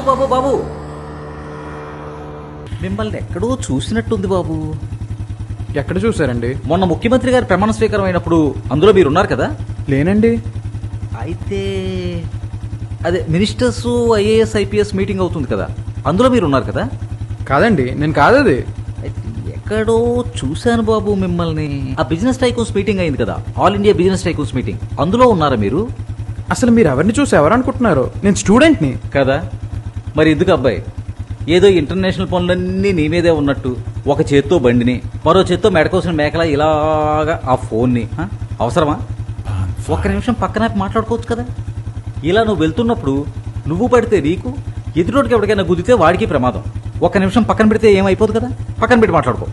బాబు బాబు, మిమ్మల్ని ఎక్కడో చూసినట్టుంది బాబు. ఎక్కడ చూసారండి? మొన్న ముఖ్యమంత్రి గారి ప్రమాణ స్వీకారం అయినప్పుడు అందులో మీరు ఉన్నారు కదా? లేనండి. అయితే అదే మినిస్టర్స్ ఐఏఎస్ ఐపీఎస్ మీటింగ్ అవుతుంది కదా, అందులో మీరు ఉన్నారు కదా? కాదండి, నేను కాదు అది. అయితే ఎక్కడో చూశాను బాబు మిమ్మల్ని. ఆ బిజినెస్ టైకూన్స్ మీటింగ్ అయింది కదా, all India business tycoons meeting, అందులో ఉన్నారా మీరు? అసలు మీరు ఎవరిని చూసి ఎవరనుకుంటున్నారు? నేను స్టూడెంట్ని కదా. మరి ఎందుకు అబ్బాయి, ఏదో ఇంటర్నేషనల్ పనులన్నీ నీ మీదే ఉన్నట్టు ఒక చేత్తో బండిని, మరో చేత్తో మెడకోసిన మేకలా ఇలాగా ఆ ఫోన్ని, అవసరమా? ఒక్క నిమిషం పక్కన మాట్లాడుకోవచ్చు కదా. ఇలా నువ్వు వెళ్తున్నప్పుడు నువ్వు పడితే నీకు, ఎదురోటికి ఎవరికైనా గుద్దితే వాడికి ప్రమాదం. ఒక్క నిమిషం పక్కన పెడితే ఏమైపోదు కదా. పక్కన పెట్టి మాట్లాడుకో.